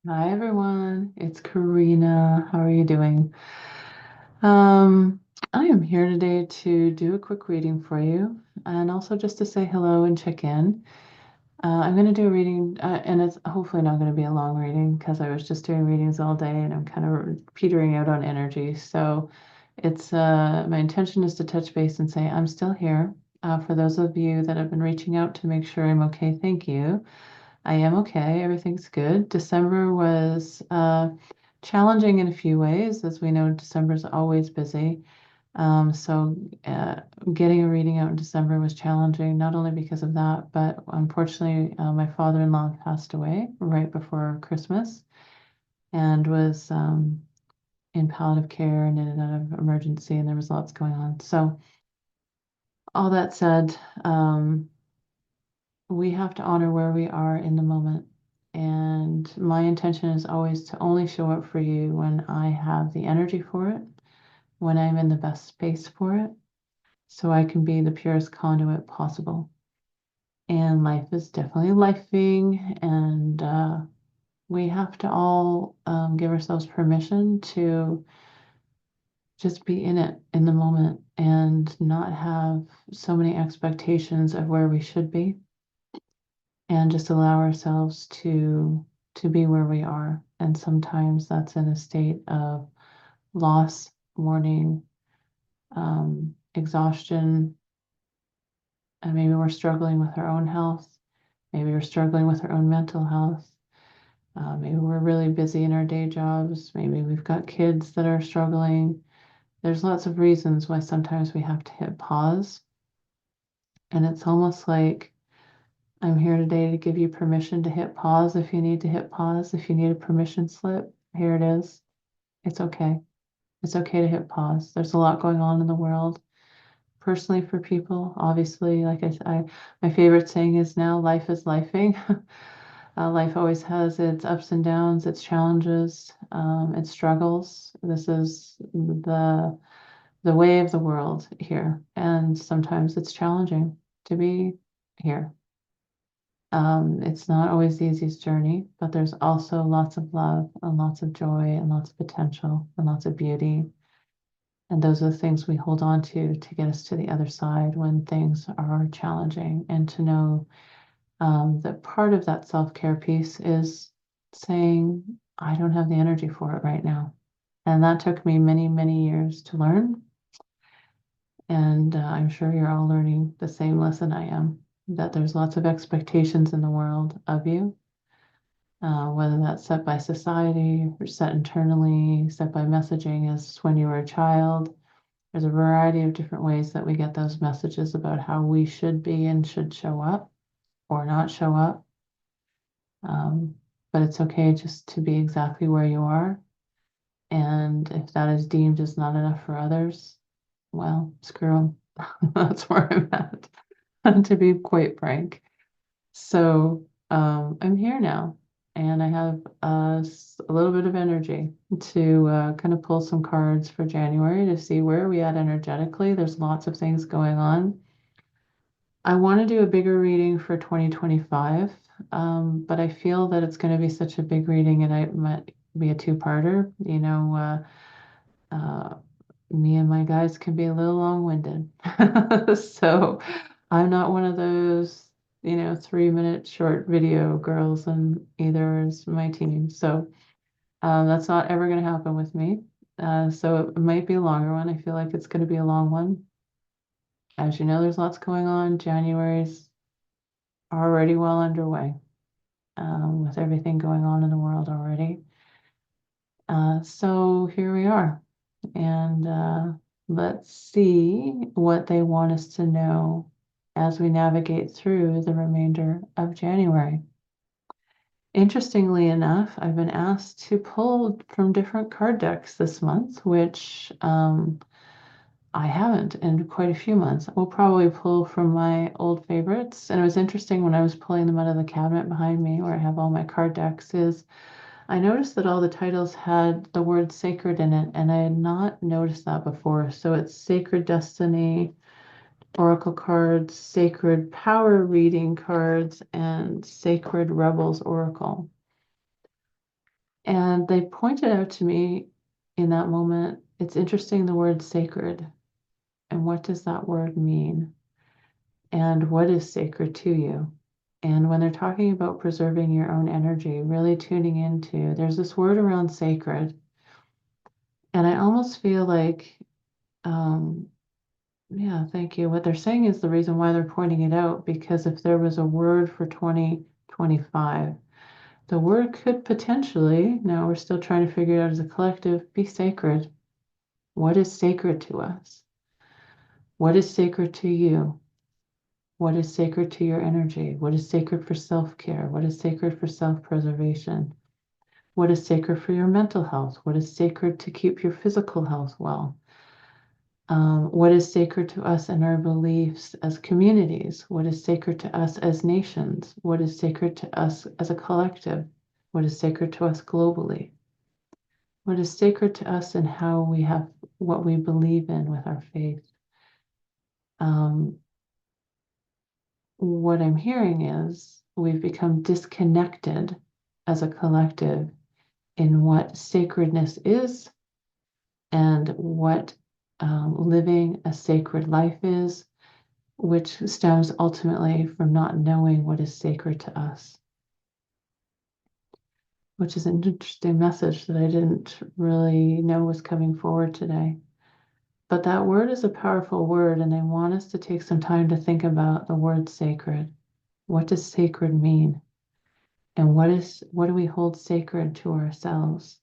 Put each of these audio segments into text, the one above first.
Hi everyone, it's Karina. How are you doing? Um, I am here today to do a quick reading for you and also just to say hello and check in. I'm going to do a reading, and it's hopefully not going to be a long reading because I was just doing readings all day and I'm kind of petering out on energy. So it's my intention is to touch base and say I'm still here. For those of you that have been reaching out to make sure I'm okay, thank you. I am okay. Everything's good. December was challenging in a few ways. As we know, December is always busy. So getting a reading out in December was challenging, not only because of that, but unfortunately, my father-in-law passed away right before Christmas and was in palliative care and in and out of emergency, and there was lots going on. So all that said, we have to honor where we are in the moment. And my intention is always to only show up for you when I have the energy for it, when I'm in the best space for it, so I can be the purest conduit possible. And life is definitely lifing, and we have to all give ourselves permission to just be in it in the moment and not have so many expectations of where we should be and just allow ourselves to be where we are. And sometimes that's in a state of loss, mourning, exhaustion, and maybe we're struggling with our own health. Maybe we're struggling with our own mental health. Maybe we're really busy in our day jobs. Maybe we've got kids that are struggling. There's lots of reasons why sometimes we have to hit pause. And it's almost like I'm here today to give you permission to hit pause if you need to hit pause. If you need a permission slip, here it is. It's okay. It's okay to hit pause. There's a lot going on in the world. Personally, for people, obviously, like my favorite saying is now life is lifing. Life always has its ups and downs, its challenges, its struggles. This is the way of the world here, and sometimes it's challenging to be here. It's not always the easiest journey, but there's also lots of love and lots of joy and lots of potential and lots of beauty. And those are the things we hold on to get us to the other side when things are challenging. And to know that part of that self-care piece is saying, I don't have the energy for it right now. And that took me many, many years to learn. And I'm sure you're all learning the same lesson I am, that there's lots of expectations in the world of you, whether that's set by society or set internally, set by messaging as when you were a child. There's a variety of different ways that we get those messages about how we should be and should show up or not show up. Um, but it's okay just to be exactly where you are. And if that is deemed as not enough for others, well, screw them. That's where I'm at, to be quite frank. So I'm here now, and I have a little bit of energy to kind of pull some cards for January to see where we at energetically. There's lots of things going on. I want to do a bigger reading for 2025, but I feel that it's going to be such a big reading and it might be a two-parter. Me and my guys can be a little long-winded. So I'm not one of those, 3-minute short video girls, and either is my team. So that's not ever going to happen with me. So it might be a longer one. I feel like it's going to be a long one. As you know, there's lots going on. January's already well underway, with everything going on in the world already. So here we are. And let's see what they want us to know as we navigate through the remainder of January. Interestingly enough, I've been asked to pull from different card decks this month, which I haven't in quite a few months. We'll probably pull from my old favorites. And it was interesting when I was pulling them out of the cabinet behind me where I have all my card decks is I noticed that all the titles had the word sacred in it, and I had not noticed that before. So it's Sacred Destiny, Oracle cards, Sacred Power Reading cards, and Sacred Rebels Oracle. And they pointed out to me in that moment, it's interesting the word sacred. And what does that word mean? And what is sacred to you? And when they're talking about preserving your own energy, really tuning into, there's this word around sacred. And I almost feel like, yeah, thank you. What they're saying is the reason why they're pointing it out, because if there was a word for 2025, the word could potentially, now we're still trying to figure it out as a collective, be sacred. What is sacred to us? What is sacred to you? What is sacred to your energy? What is sacred for self-care? What is sacred for self-preservation? What is sacred for your mental health? What is sacred to keep your physical health well? What is sacred to us and our beliefs as communities? What is sacred to us as nations? What is sacred to us as a collective? What is sacred to us globally? What is sacred to us and how we have what we believe in with our faith? What I'm hearing is we've become disconnected as a collective in what sacredness is and what living a sacred life is, which stems ultimately from not knowing what is sacred to us, which is an interesting message that I didn't really know was coming forward today. But that word is a powerful word, and I want us to take some time to think about the word sacred. What does sacred mean? And what do we hold sacred to ourselves?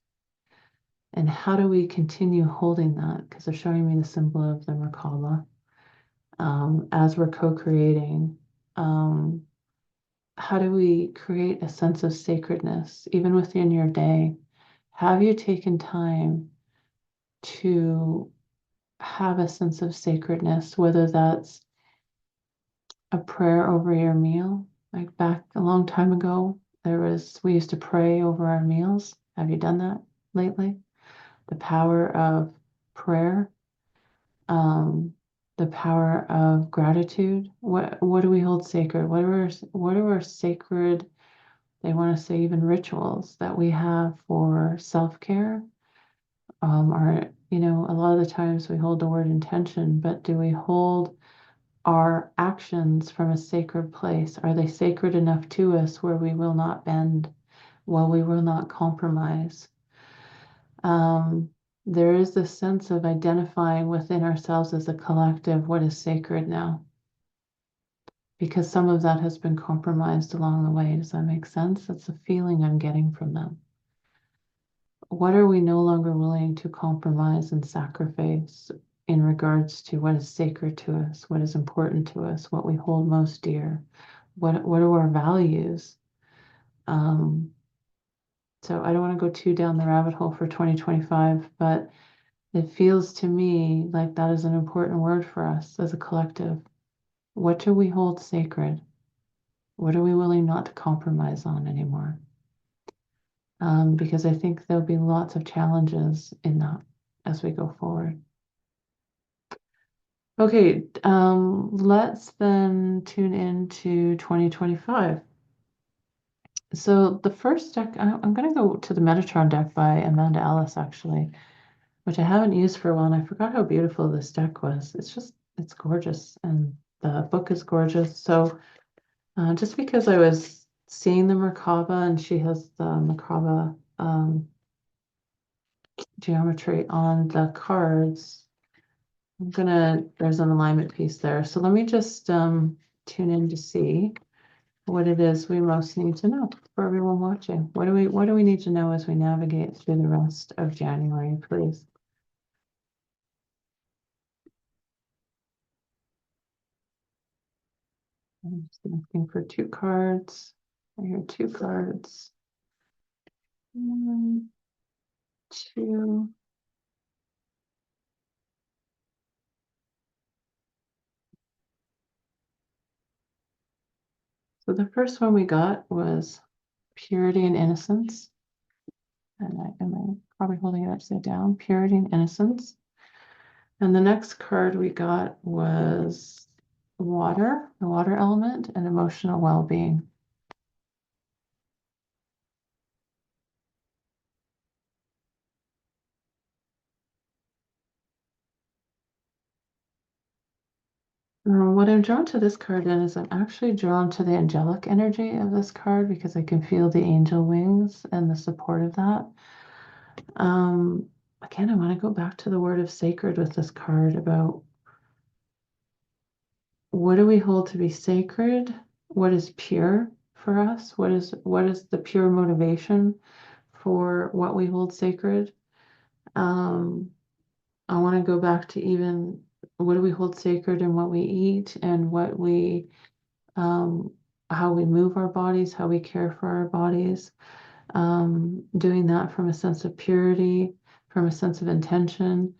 And how do we continue holding that? Because they're showing me the symbol of the Merkaba as we're co-creating. How do we create a sense of sacredness even within your day? Have you taken time to have a sense of sacredness, whether that's a prayer over your meal? Like back a long time ago, we used to pray over our meals. Have you done that lately? The power of prayer, the power of gratitude. What do we hold sacred? What are our sacred, they want to say even rituals that we have for self-care? Or, a lot of the times we hold the word intention, but do we hold our actions from a sacred place? Are they sacred enough to us where we will not bend, while we will not compromise? There is this sense of identifying within ourselves as a collective what is sacred now, because some of that has been compromised along the way. Does that make sense? That's the feeling I'm getting from them. What are we no longer willing to compromise and sacrifice in regards to what is sacred to us, what is important to us, what we hold most dear? What are our values? So I don't want to go too down the rabbit hole for 2025, but it feels to me like that is an important word for us as a collective. What do we hold sacred? What are we willing not to compromise on anymore? Because I think there'll be lots of challenges in that as we go forward. Okay, let's then tune into 2025. So the first deck, I'm going to go to the Metatron deck by Amanda Ellis, actually, which I haven't used for a while, and I forgot how beautiful this deck was. It's gorgeous, and the book is gorgeous. So just because I was seeing the Merkaba, and she has the Merkaba geometry on the cards, there's an alignment piece there. So let me just tune in to see what it is we most need to know for everyone watching. What do we need to know as we navigate through the rest of January, please? I'm just looking for two cards. I hear two cards. One, two. So the first one we got was purity and innocence. And am I probably holding it upside down? Purity and innocence. And the next card we got was water, the water element, and emotional well-being. What I'm drawn to this card in is I'm actually drawn to the angelic energy of this card because I can feel the angel wings and the support of that. Again, I want to go back to the word of sacred with this card about what do we hold to be sacred? What is pure for us? What is the pure motivation for what we hold sacred? Um, I want to go back to even what do we hold sacred in what we eat and what we um, how we move our bodies, how we care for our bodies, doing that from a sense of purity, from a sense of intention.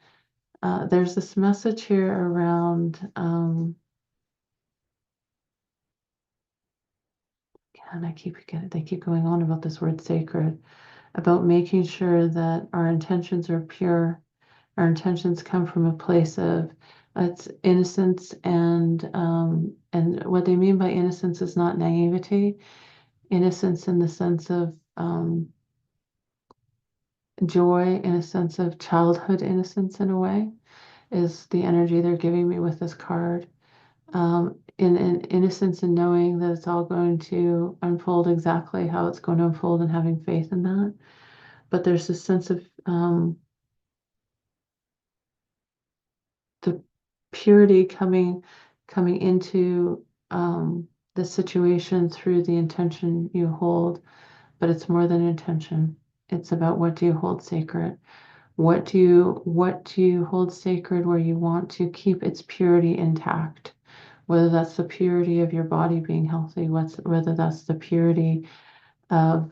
There's this message here around, and they keep going on about this word sacred, about making sure that our intentions are pure. Our intentions come from a place of it's innocence and what they mean by innocence is not naivety. Innocence in the sense of joy, in a sense of childhood innocence in a way, is the energy they're giving me with this card. In innocence and knowing that it's all going to unfold exactly how it's going to unfold and having faith in that. But there's this sense of the purity coming into the situation through the intention you hold, but it's more than intention. It's about what do you hold sacred? What do you hold sacred where you want to keep its purity intact? Whether that's the purity of your body being healthy, whether that's the purity of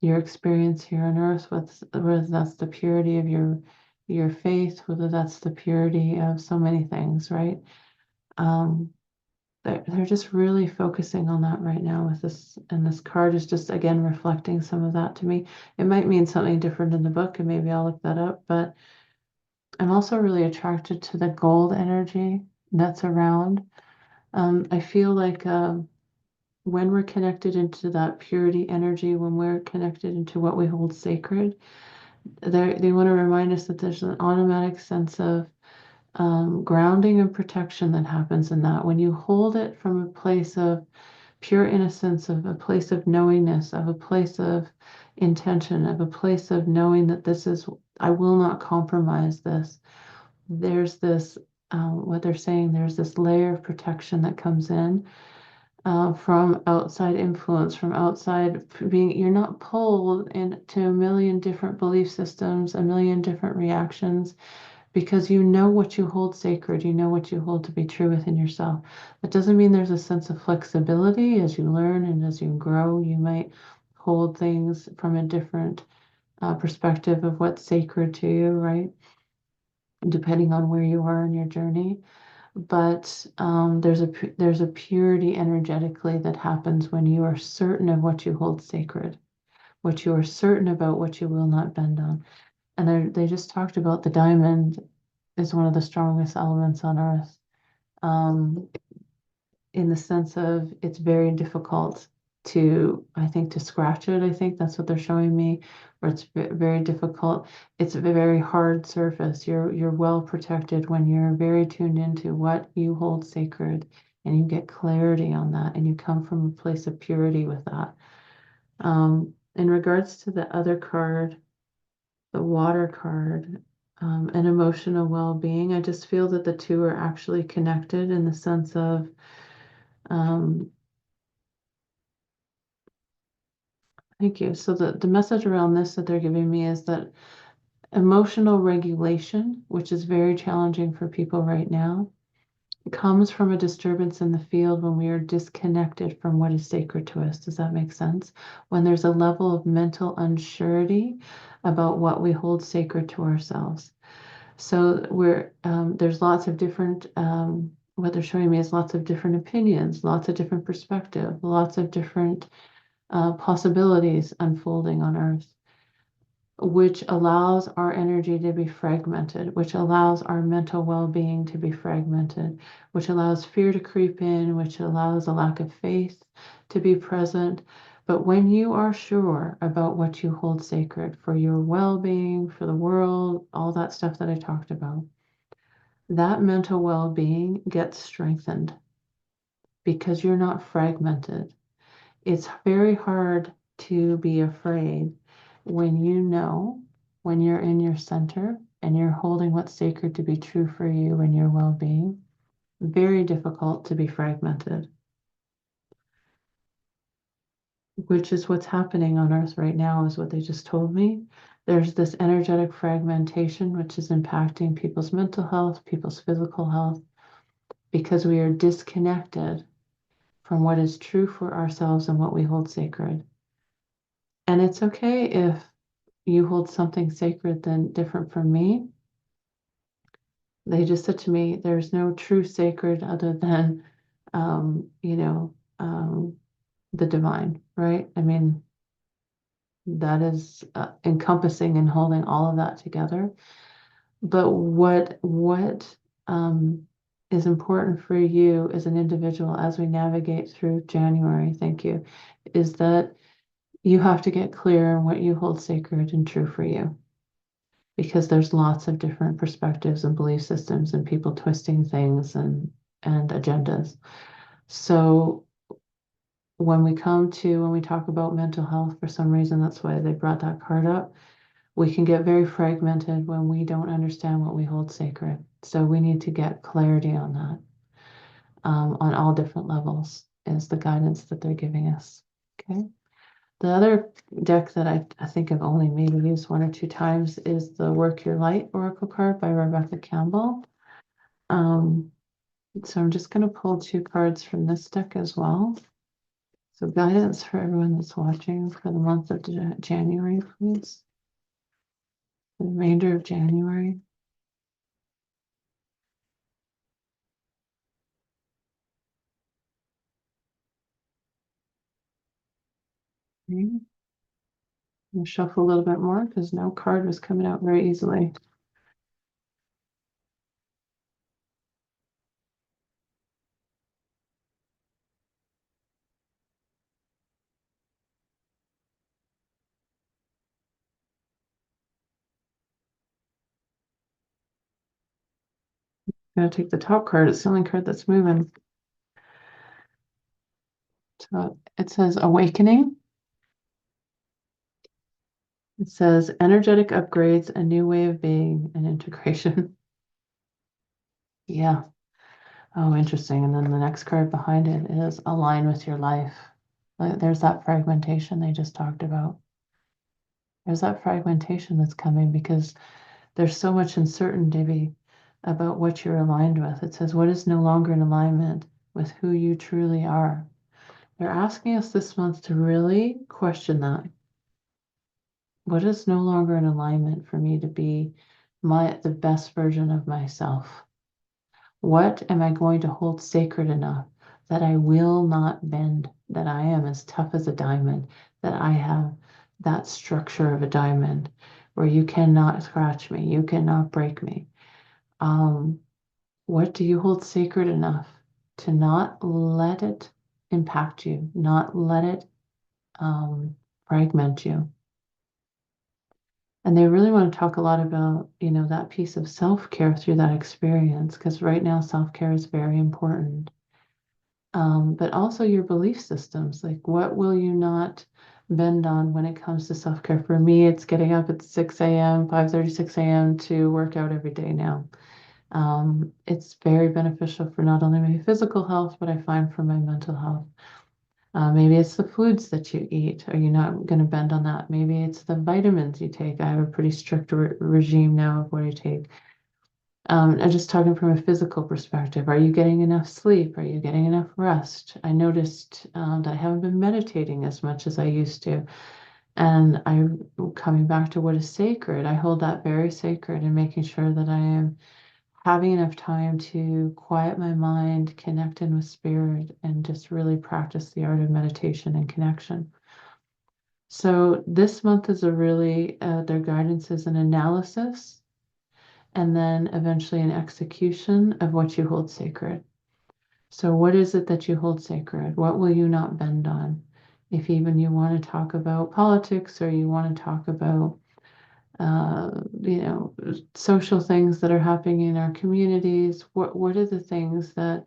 your experience here on earth, whether that's the purity of your faith, whether that's the purity of so many things, right? Um, they're just really focusing on that right now with this, and this card is just again reflecting some of that to me. It might mean something different in the book, and maybe I'll look that up, but I'm also really attracted to the gold energy that's around. I feel like when we're connected into that purity energy, when we're connected into what we hold sacred, they want to remind us that there's an automatic sense of grounding and protection that happens in that. When you hold it from a place of pure innocence, of a place of knowingness, of a place of intention, of a place of knowing that I will not compromise this. There's this, what they're saying, there's this layer of protection that comes in from outside influence, from outside being, you're not pulled into a million different belief systems, a million different reactions, because you know what you hold sacred, you know what you hold to be true within yourself. That doesn't mean there's a sense of flexibility as you learn and as you grow. You might hold things from a different perspective of what's sacred to you, right? Depending on where you are in your journey. But there's a purity energetically that happens when you are certain of what you hold sacred, what you are certain about, what you will not bend on. And they just talked about the diamond is one of the strongest elements on earth, um, in the sense of it's very difficult I think, to scratch it. I think that's what they're showing me, where it's very difficult. It's a very hard surface. You're well protected when you're very tuned into what you hold sacred, and you get clarity on that, and you come from a place of purity with that. In regards to the other card, the water card, and emotional well-being, I just feel that the two are actually connected in the sense of um, thank you. So the message around this that they're giving me is that emotional regulation, which is very challenging for people right now, comes from a disturbance in the field when we are disconnected from what is sacred to us. Does that make sense? When there's a level of mental unsurety about what we hold sacred to ourselves. So there's lots of different, what they're showing me is lots of different opinions, lots of different perspective, lots of different possibilities unfolding on Earth, which allows our energy to be fragmented, which allows our mental well-being to be fragmented, which allows fear to creep in, which allows a lack of faith to be present. But when you are sure about what you hold sacred for your well-being, for the world, all that stuff that I talked about, that mental well-being gets strengthened because you're not fragmented. It's very hard to be afraid when you know, when you're in your center and you're holding what's sacred to be true for you and your well-being. Very difficult to be fragmented, which is what's happening on Earth right now, is what they just told me. There's this energetic fragmentation, which is impacting people's mental health, people's physical health, because we are disconnected from what is true for ourselves and what we hold sacred. And it's okay if you hold something sacred than different from me. They just said to me, there's no true sacred other than, you know, the divine, right? I mean, that is encompassing and holding all of that together. But what is important for you as an individual as we navigate through January, thank you, is that you have to get clear on what you hold sacred and true for you. Because there's lots of different perspectives and belief systems and people twisting things and agendas. So when we talk about mental health, for some reason, that's why they brought that card up. We can get very fragmented when we don't understand what we hold sacred. So we need to get clarity on that, on all different levels, is the guidance that they're giving us. Okay. The other deck that I think I've only maybe used one or two times is the Work Your Light Oracle card by Rebecca Campbell. So I'm just going to pull two cards from this deck as well. So guidance for everyone that's watching for the month of January, please. The remainder of January. Okay. I'll shuffle a little bit more because no card was coming out very easily. I'm going to take the top card. It's the only card that's moving. So it says Awakening. It says energetic upgrades, a new way of being, and integration. Yeah. Oh, interesting. And then the next card behind it is Align with your life. There's that fragmentation they just talked about. There's that fragmentation that's coming because there's so much uncertainty about what you're aligned with. It says, what is no longer in alignment with who you truly are? They're asking us this month to really question that. What is no longer in alignment for me to be the best version of myself? What am I going to hold sacred enough that I will not bend, that I am as tough as a diamond, that I have that structure of a diamond where you cannot scratch me, you cannot break me? What do you hold sacred enough to not let it impact you, not let it fragment you? And they really want to talk a lot about, that piece of self-care through that experience, because right now self-care is very important. But also your belief systems, like what will you not bend on when it comes to self-care? For me, it's getting up at 6 a.m., 5:30, 6 a.m. to work out every day now. It's very beneficial for not only my physical health, but I find for my mental health. Maybe it's the foods that you eat. Are you not going to bend on that? Maybe it's the vitamins you take. I have a pretty strict regime now of what I take. And just talking from a physical perspective, are you getting enough sleep? Are you getting enough rest? I noticed that I haven't been meditating as much as I used to. And I'm coming back to what is sacred. I hold that very sacred and making sure that I am having enough time to quiet my mind, connect in with spirit, and just really practice the art of meditation and connection. So this month is their guidance is an analysis and then eventually an execution of what you hold sacred. So what is it that you hold sacred? What will you not bend on? If even you want to talk about politics or you want to talk about you know, social things that are happening in our communities. What are the things that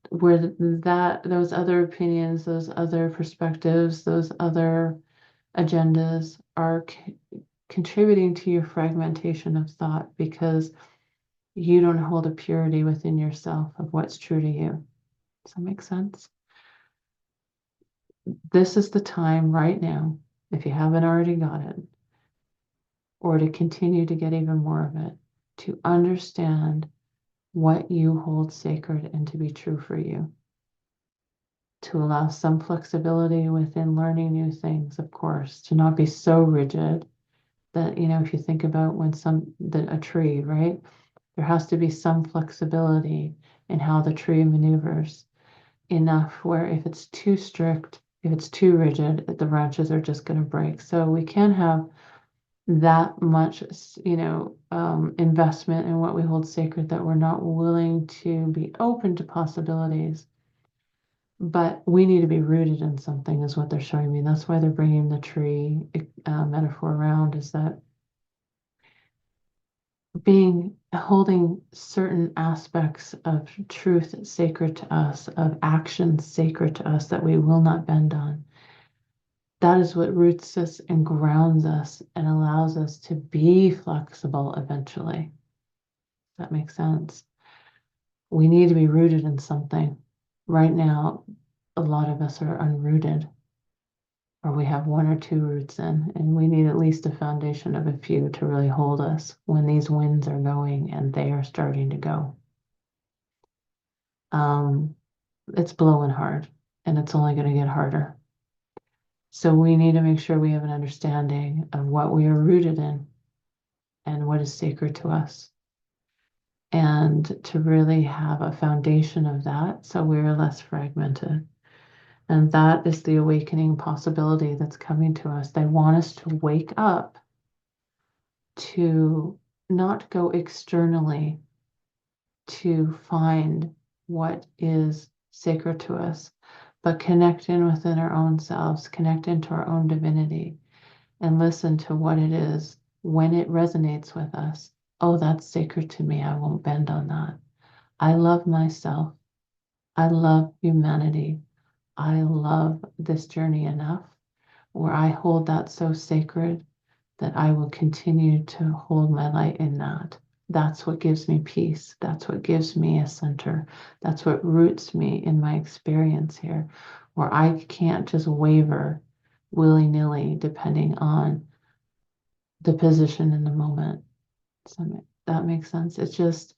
where that those other opinions, those other perspectives, those other agendas are contributing to your fragmentation of thought because you don't hold a purity within yourself of what's true to you. Does that make sense? This is the time right now, if you haven't already got it, or to continue to get even more of it, to understand what you hold sacred and to be true for you. To allow some flexibility within learning new things, of course, to not be so rigid that, you know, if you think about a tree, right? There has to be some flexibility in how the tree maneuvers, enough where if it's too strict, if it's too rigid, the branches are just going to break. So we can't have that much, investment in what we hold sacred that we're not willing to be open to possibilities. But we need to be rooted in something, is what they're showing me. That's why they're bringing the tree metaphor around, is that holding certain aspects of truth sacred to us, of actions sacred to us that we will not bend on. That is what roots us and grounds us and allows us to be flexible eventually. That makes sense. We need to be rooted in something. Right now, a lot of us are unrooted, or we have one or two roots in, and we need at least a foundation of a few to really hold us when these winds are going and they are starting to go. It's blowing hard, and it's only going to get harder. So we need to make sure we have an understanding of what we are rooted in and what is sacred to us, and to really have a foundation of that so we're less fragmented. And that is the awakening possibility that's coming to us. They want us to wake up, to not go externally to find what is sacred to us, but connect in within our own selves, connect into our own divinity, and listen to what it is when it resonates with us. Oh, that's sacred to me. I won't bend on that. I love myself. I love humanity. I love this journey enough where I hold that so sacred that I will continue to hold my light in that. That's what gives me peace. That's what gives me a center. That's what roots me in my experience here, where I can't just waver willy-nilly depending on the position in the moment. So that makes sense. It's just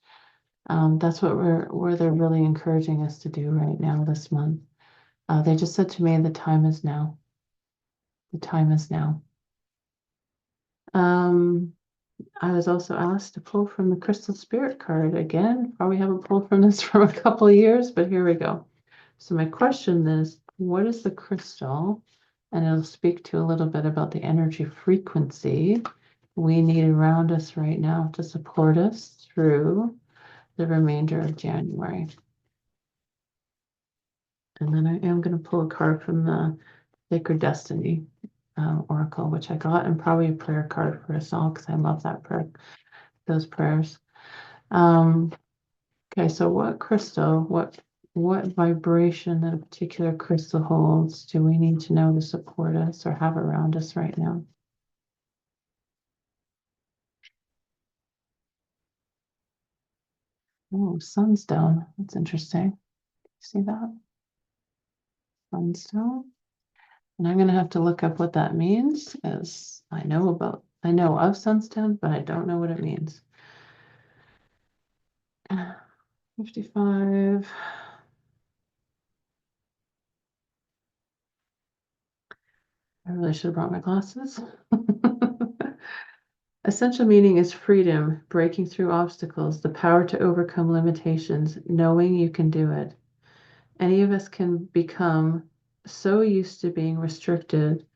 that's what where they're really encouraging us to do right now this month. They just said to me, the time is now. The time is now. I was also asked to pull from the Crystal Spirit card again. Probably haven't pulled from this for a couple of years, but here we go. So my question is, what is the crystal? And it'll speak to a little bit about the energy frequency we need around us right now to support us through the remainder of January. And then I am going to pull a card from the Sacred Destiny Oracle, which I got, and probably a prayer card for us all, because I love that prayer, those prayers. Okay, so what crystal, what vibration that a particular crystal holds do we need to know to support us or have around us right now? Oh, sunstone. That's interesting. See that? Sunstone. And I'm going to have to look up what that means, as I know of sunstone, but I don't know what it means. 55. I really should have brought my glasses. Essential meaning is freedom, breaking through obstacles, the power to overcome limitations, knowing you can do it. Any of us can become so used to being restricted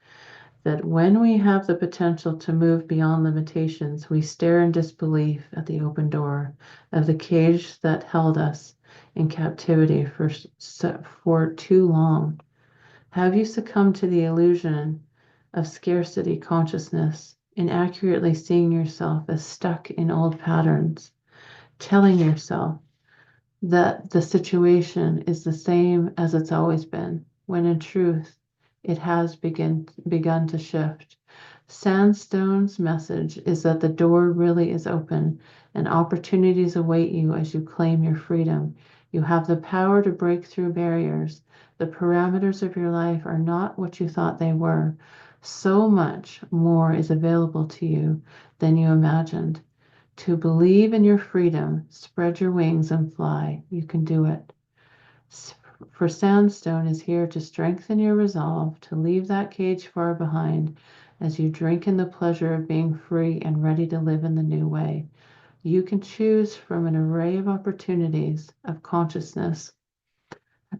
that when we have the potential to move beyond limitations, we stare in disbelief at the open door of the cage that held us in captivity for too long. Have you succumbed to the illusion of scarcity consciousness inaccurately seeing yourself as stuck in old patterns, telling yourself that the situation is the same as it's always been, when in truth, it has begun to shift. Sandstone's message is that the door really is open and opportunities await you as you claim your freedom. You have the power to break through barriers. The parameters of your life are not what you thought they were. So much more is available to you than you imagined. To believe in your freedom, spread your wings and fly. You can do it. For Sandstone is here to strengthen your resolve to leave that cage far behind as you drink in the pleasure of being free and ready to live in the new way. You can choose from an array of opportunities of consciousness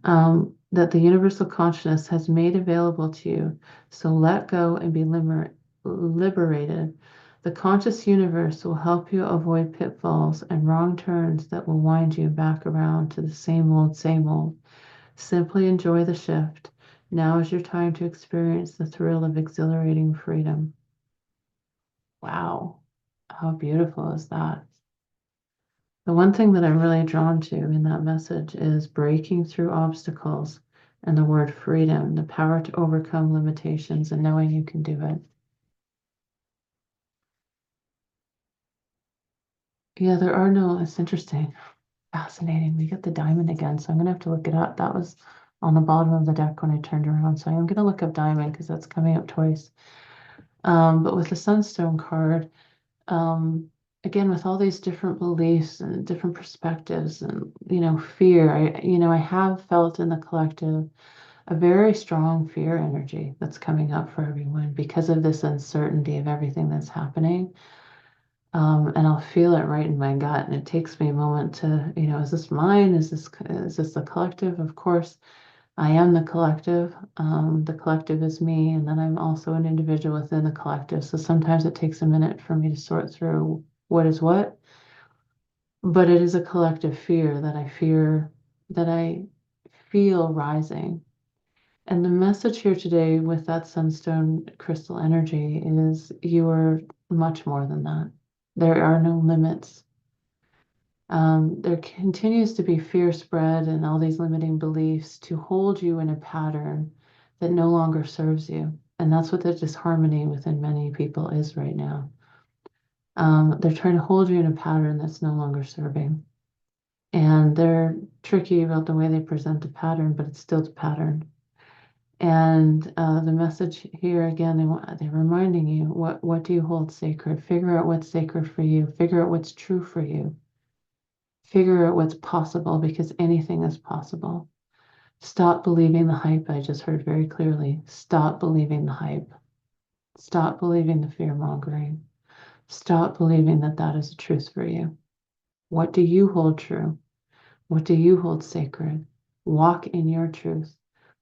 that the universal consciousness has made available to you. So let go and be liberated. The conscious universe will help you avoid pitfalls and wrong turns that will wind you back around to the same old, same old. Simply enjoy the shift. Now is your time to experience the thrill of exhilarating freedom. Wow, how beautiful is that? The one thing that I'm really drawn to in that message is breaking through obstacles and the word freedom, the power to overcome limitations and knowing you can do it. Yeah, there are no, it's interesting, fascinating. We get the diamond again, so I'm going to have to look it up. That was on the bottom of the deck when I turned around, so I'm going to look up diamond because that's coming up twice. But with the sunstone card, again, with all these different beliefs and different perspectives and, fear, I have felt in the collective a very strong fear energy that's coming up for everyone because of this uncertainty of everything that's happening. And I'll feel it right in my gut, and it takes me a moment to, is this mine? Is this the collective? Of course, I am the collective. The collective is me, and then I'm also an individual within the collective. So sometimes it takes a minute for me to sort through what is what, but it is a collective fear that I feel rising. And the message here today with that sunstone crystal energy is you are much more than that. There are no limits. There continues to be fear spread and all these limiting beliefs to hold you in a pattern that no longer serves you. And that's what the disharmony within many people is right now. They're trying to hold you in a pattern that's no longer serving. And they're tricky about the way they present the pattern, but it's still the pattern. And the message here again, they're reminding you what do you hold sacred? Figure out what's sacred for you. Figure out what's true for you. Figure out what's possible because anything is possible. Stop believing the hype. I just heard very clearly. Stop believing the hype. Stop believing the fear mongering. Stop believing that that is the truth for you. What do you hold true? What do you hold sacred? Walk in your truth.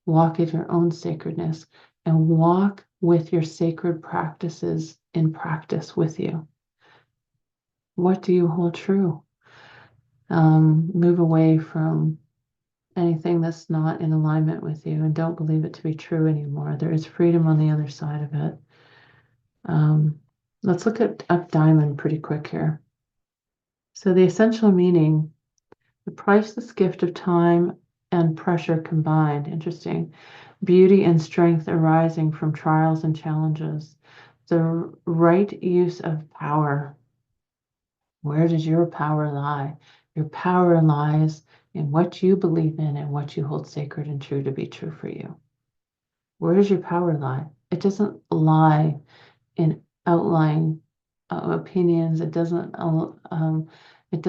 Walk in your own sacredness and walk with your sacred practices in practice with you. What do you hold true? Move away from anything that's not in alignment with you and don't believe it to be true anymore. There is freedom on the other side of it. Let's look at up diamond pretty quick here. So the essential meaning, the priceless gift of time and pressure combined. Interesting. Beauty and strength arising from trials and challenges. The right use of power. Where does your power lie? Your power lies in what you believe in and what you hold sacred and true to be true for you. Where does your power lie? It doesn't lie in outlying opinions. It doesn't lie. It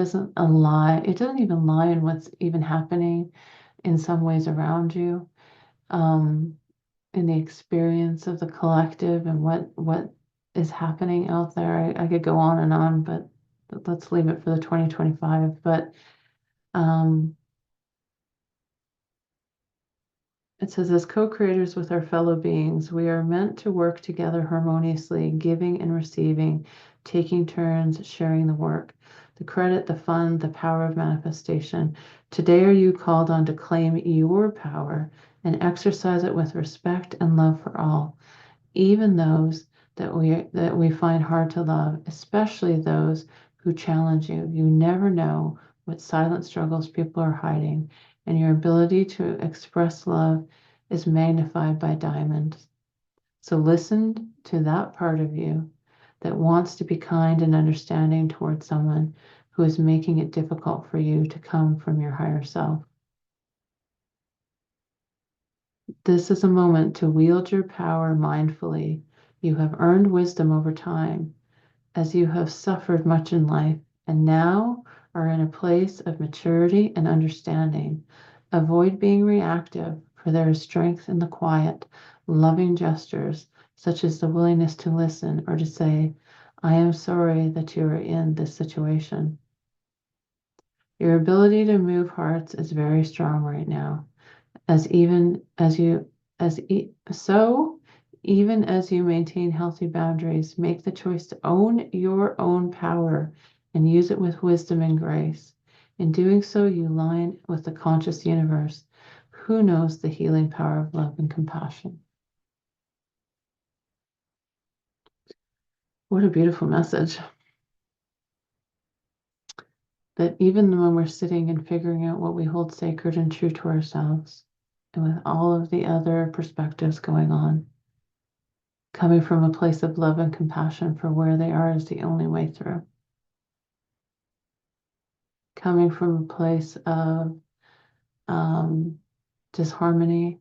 doesn't even lie in what's even happening in some ways around you, in the experience of the collective and what is happening out there. I could go on, but let's leave it for the 2025. But it says, as co-creators with our fellow beings, we are meant to work together harmoniously, giving and receiving, taking turns, sharing the work, the credit, the fun, the power of manifestation. Today are you called on to claim your power and exercise it with respect and love for all, even those that we find hard to love, especially those who challenge you. You never know what silent struggles people are hiding, and your ability to express love is magnified by diamonds. So listen to that part of you that wants to be kind and understanding towards someone who is making it difficult for you to come from your higher self. This is a moment to wield your power mindfully. You have earned wisdom over time as you have suffered much in life and now are in a place of maturity and understanding. Avoid being reactive, for there is strength in the quiet, loving gestures, such as the willingness to listen or to say, I am sorry that you are in this situation. Your ability to move hearts is very strong right now, as even as you as so even as you maintain healthy boundaries, make the choice to own your own power and use it with wisdom and grace. In doing so, you align with the conscious universe, who knows the healing power of love and compassion. What a beautiful message. That even when we're sitting and figuring out what we hold sacred and true to ourselves, and with all of the other perspectives going on, coming from a place of love and compassion for where they are is the only way through. Coming from a place of disharmony,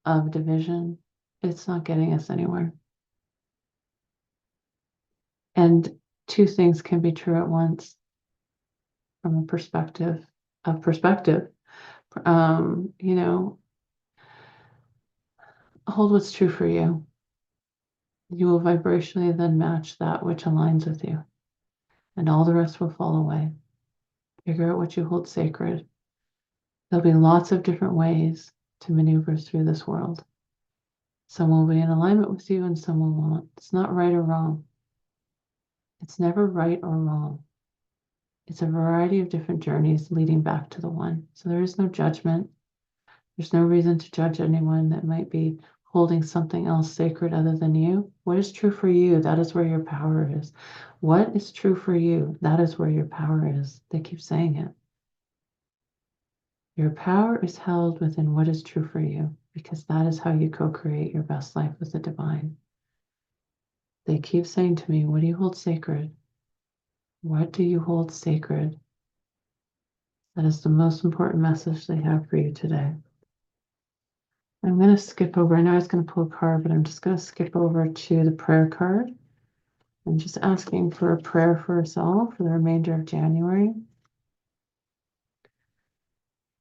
of division, it's not getting us anywhere. And two things can be true at once from a perspective of perspective. You know, hold what's true for you. You will vibrationally then match that which aligns with you, and all the rest will fall away. Figure out what you hold sacred. There'll be lots of different ways to maneuver through this world. Some will be in alignment with you and some will not. It's not right or wrong. It's never right or wrong. It's a variety of different journeys leading back to the one. So there is no judgment. There's no reason to judge anyone that might be holding something else sacred other than you. What is true for you? That is where your power is. What is true for you? That is where your power is. They keep saying it. Your power is held within what is true for you, because that is how you co-create your best life with the divine. They keep saying to me, what do you hold sacred? What do you hold sacred? That is the most important message they have for you today. I'm going to skip over. I know I was going to pull a card, but I'm just going to skip over to the prayer card. I'm just asking for a prayer for us all for the remainder of January.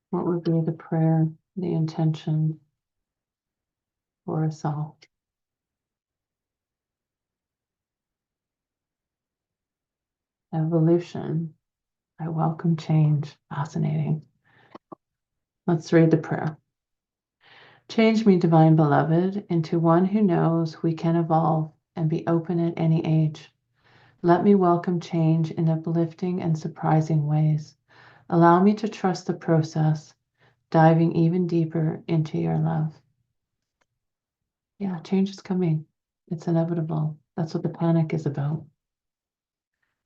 What would be the prayer, the intention for us all? Evolution. I welcome change. Fascinating. Let's read the prayer. Change me, divine beloved, into one who knows we can evolve and be open at any age. Let me welcome change in uplifting and surprising ways. Allow me to trust the process, diving even deeper into your love. Yeah, change is coming. It's inevitable. That's what the panic is about.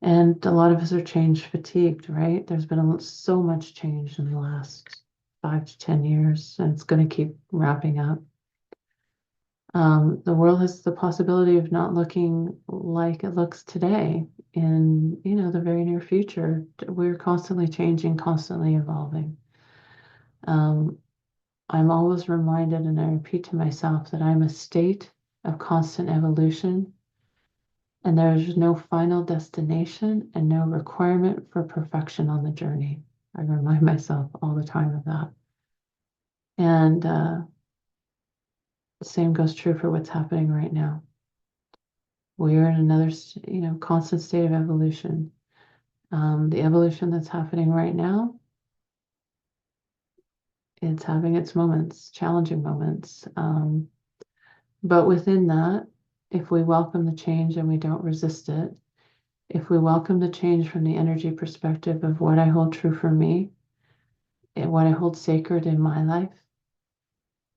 And a lot of us are change fatigued, right? There's been so much change in the last 5 to 10 years, and it's going to keep wrapping up. The world has the possibility of not looking like it looks today in, the very near future. We're constantly changing, constantly evolving. I'm always reminded, and I repeat to myself, that I'm a state of constant evolution, and there's no final destination and no requirement for perfection on the journey. I remind myself all the time of that. And the same goes true for what's happening right now. We are in another, constant state of evolution. The evolution that's happening right now, it's having its moments, challenging moments. But within that, if we welcome the change and we don't resist it, if we welcome the change from the energy perspective of what I hold true for me and what I hold sacred in my life,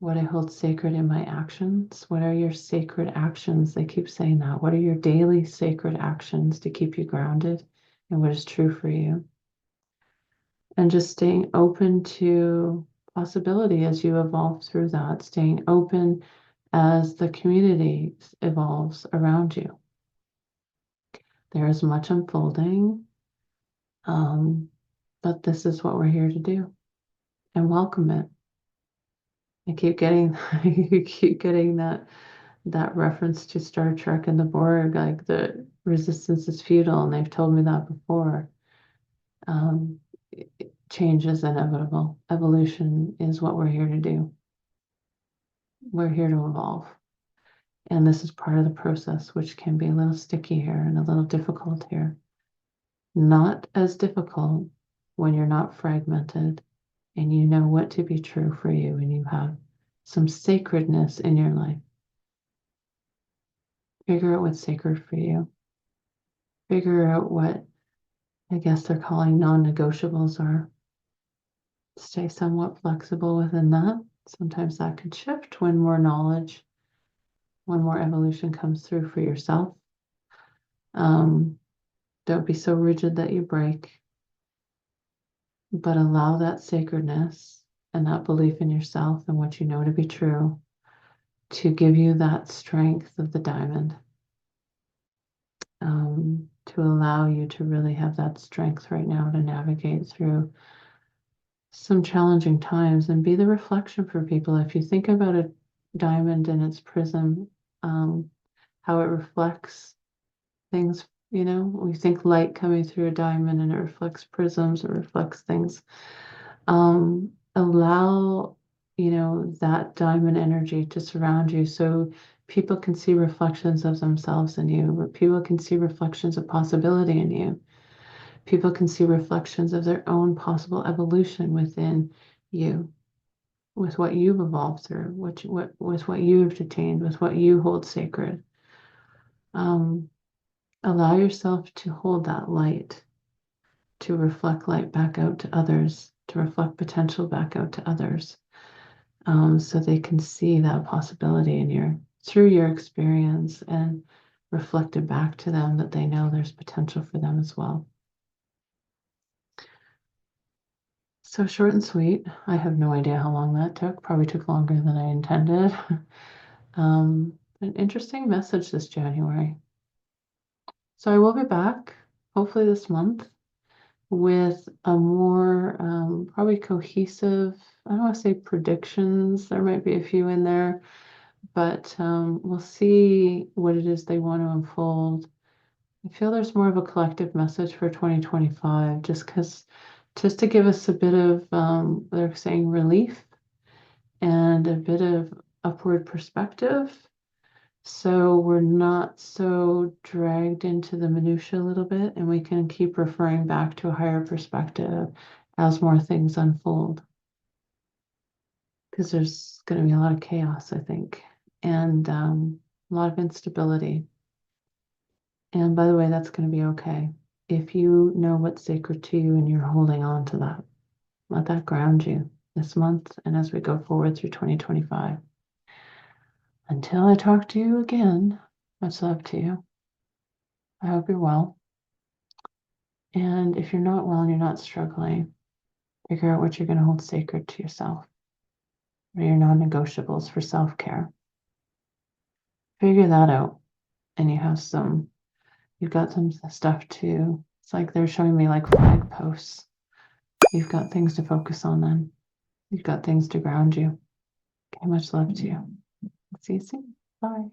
what I hold sacred in my actions. What are your sacred actions? They keep saying that. What are your daily sacred actions to keep you grounded in what is true for you? And just staying open to possibility as you evolve through that, staying open as the community evolves around you. There is much unfolding, but this is what we're here to do, and welcome it. I keep getting, you keep getting that reference to Star Trek and the Borg, like the resistance is futile, and they've told me that before. Um, Change is inevitable. Evolution is what we're here to do. We're here to evolve. And this is part of the process, which can be a little sticky here and a little difficult here. Not as difficult when you're not fragmented and you know what to be true for you and you have some sacredness in your life. Figure out what's sacred for you. Figure out what I guess they're calling non-negotiables are. Stay somewhat flexible within that. Sometimes that could shift when more knowledge, when more evolution comes through for yourself. Don't be so rigid that you break, but allow that sacredness and that belief in yourself and what you know to be true to give you that strength of the diamond, to allow you to really have that strength right now to navigate through some challenging times and be the reflection for people. If you think about a diamond and its prism, how it reflects things, we think light coming through a diamond and it reflects prisms, it reflects things. Allow, that diamond energy to surround you so people can see reflections of themselves in you, or people can see reflections of possibility in you. People can see reflections of their own possible evolution within you, with what you've evolved through, with what you've attained, with what you hold sacred. Allow yourself to hold that light, to reflect light back out to others, to reflect potential back out to others, so they can see that possibility in through your experience and reflect it back to them that they know there's potential for them as well. So short and sweet. I have no idea how long that took. Probably took longer than I intended. An interesting message this January. So I will be back, hopefully this month, with a more probably cohesive, I don't want to say predictions. There might be a few in there, but we'll see what it is they want to unfold. I feel there's more of a collective message for 2025, just to give us a bit of, they're saying relief and a bit of upward perspective. So we're not so dragged into the minutia a little bit, and we can keep referring back to a higher perspective as more things unfold. Because there's going to be a lot of chaos, I think, and a lot of instability. And by the way, that's going to be okay. If you know what's sacred to you and you're holding on to that, let that ground you this month and as we go forward through 2025. Until I talk to you again, much love to you. I hope you're well. And if you're not well and you're not struggling, figure out what you're going to hold sacred to yourself, or your non-negotiables for self-care. Figure that out, and you've got some stuff to, it's like they're showing me like flag posts. You've got things to focus on then. You've got things to ground you. Okay, much love to you. See you soon. Bye.